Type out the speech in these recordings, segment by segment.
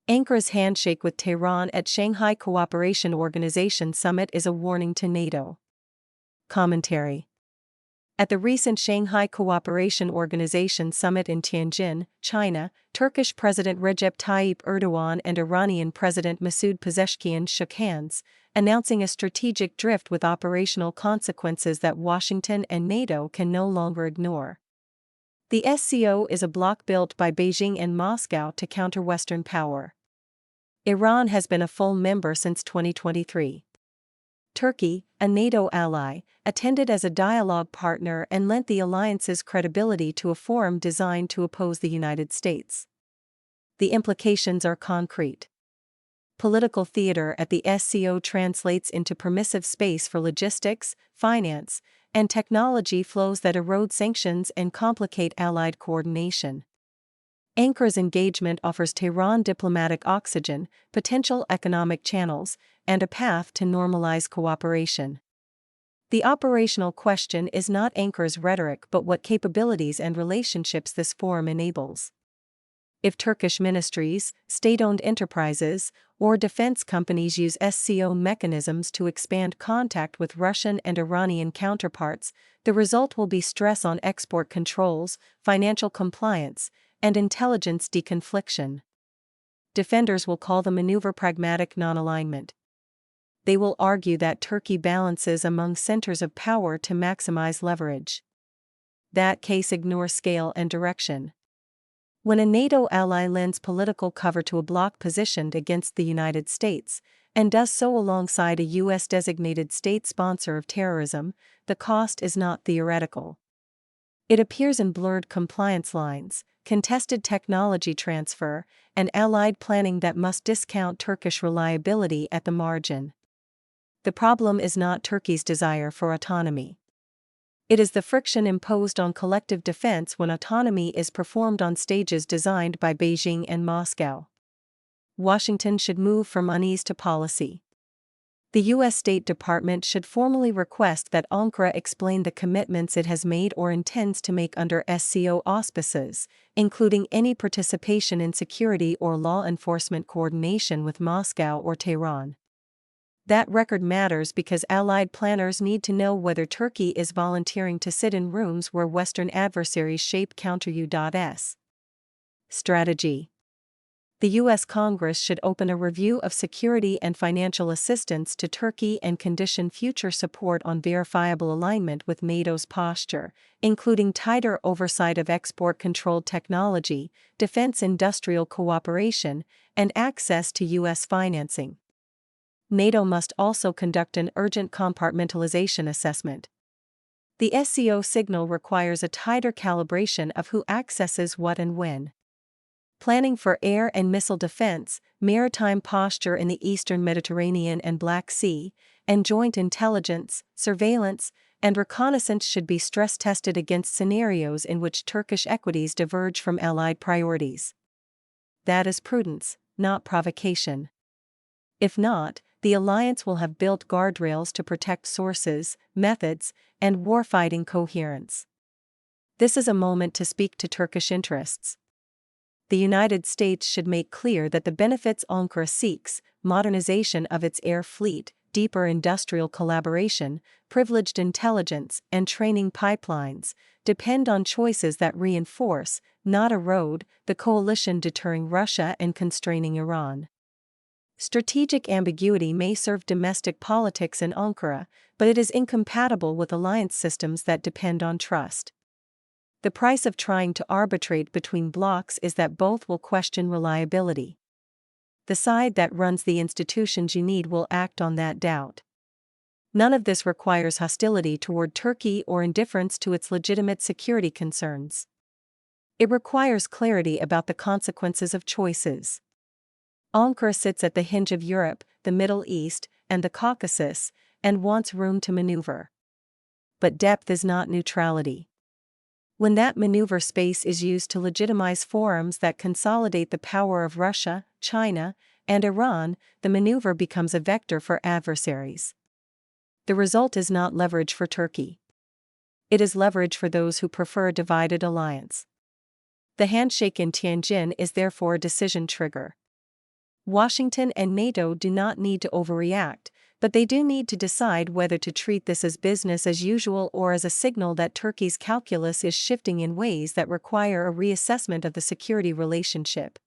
Ankara's handshake with Tehran at Shanghai Cooperation Organization Summit is a warning to NATO. Commentary. At the recent Shanghai Cooperation Organization Summit in Tianjin, China, Turkish President Recep Tayyip Erdogan and Iranian President Masoud Pezeshkian shook hands, announcing a strategic drift with operational consequences that Washington and NATO can no longer ignore. The SCO is a bloc built by Beijing and Moscow to counter Western power. Iran has been a full member since 2023. Turkey, a NATO ally, attended as a dialogue partner and lent the alliance's credibility to a forum designed to oppose the United States. The implications are concrete. Political theater at the SCO translates into permissive space for logistics, finance, and technology flows that erode sanctions and complicate allied coordination. Ankara's engagement offers Tehran diplomatic oxygen, potential economic channels, and a path to normalize cooperation. The operational question is not Ankara's rhetoric but what capabilities and relationships this forum enables. If Turkish ministries, state-owned enterprises, or defense companies use SCO mechanisms to expand contact with Russian and Iranian counterparts, the result will be stress on export controls, financial compliance, and intelligence deconfliction. Defenders will call the maneuver pragmatic non-alignment. They will argue that Turkey balances among centers of power to maximize leverage. That case ignores scale and direction. When a NATO ally lends political cover to a bloc positioned against the United States, and does so alongside a U.S.-designated state sponsor of terrorism, the cost is not theoretical. It appears in blurred compliance lines, contested technology transfer, and allied planning that must discount Turkish reliability at the margin. The problem is not Turkey's desire for autonomy. It is the friction imposed on collective defense when autonomy is performed on stages designed by Beijing and Moscow. Washington should move from unease to policy. The U.S. State Department should formally request that Ankara explain the commitments it has made or intends to make under SCO auspices, including any participation in security or law enforcement coordination with Moscow or Tehran. That record matters because allied planners need to know whether Turkey is volunteering to sit in rooms where Western adversaries shape counter-U.S. strategy. The U.S. Congress should open a review of security and financial assistance to Turkey and condition future support on verifiable alignment with NATO's posture, including tighter oversight of export-controlled technology, defense industrial cooperation, and access to U.S. financing. NATO must also conduct an urgent compartmentalization assessment. The SCO signal requires a tighter calibration of who accesses what and when. Planning for air and missile defense, maritime posture in the Eastern Mediterranean and Black Sea, and joint intelligence, surveillance, and reconnaissance should be stress-tested against scenarios in which Turkish equities diverge from Allied priorities. That is prudence, not provocation. If not, the alliance will have built guardrails to protect sources, methods, and warfighting coherence. This is a moment to speak to Turkish interests. The United States should make clear that the benefits Ankara seeks, modernization of its air fleet, deeper industrial collaboration, privileged intelligence, and training pipelines, depend on choices that reinforce, not erode, the coalition deterring Russia and constraining Iran. Strategic ambiguity may serve domestic politics in Ankara, but it is incompatible with alliance systems that depend on trust. The price of trying to arbitrate between blocs is that both will question reliability. The side that runs the institutions you need will act on that doubt. None of this requires hostility toward Turkey or indifference to its legitimate security concerns. It requires clarity about the consequences of choices. Ankara sits at the hinge of Europe, the Middle East, and the Caucasus, and wants room to maneuver. But depth is not neutrality. When that maneuver space is used to legitimize forums that consolidate the power of Russia, China, and Iran, the maneuver becomes a vector for adversaries. The result is not leverage for Turkey. It is leverage for those who prefer a divided alliance. The handshake in Tianjin is therefore a decision trigger. Washington and NATO do not need to overreact, but they do need to decide whether to treat this as business as usual or as a signal that Turkey's calculus is shifting in ways that require a reassessment of the security relationship.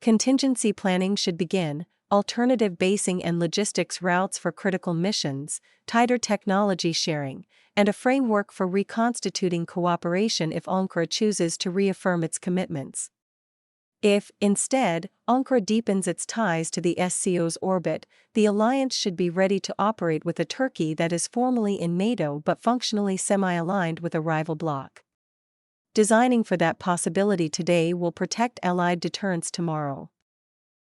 Contingency planning should begin, alternative basing and logistics routes for critical missions, tighter technology sharing, and a framework for reconstituting cooperation if Ankara chooses to reaffirm its commitments. If, instead, Ankara deepens its ties to the SCO's orbit, the alliance should be ready to operate with a Turkey that is formally in NATO but functionally semi-aligned with a rival bloc. Designing for that possibility today will protect Allied deterrence tomorrow.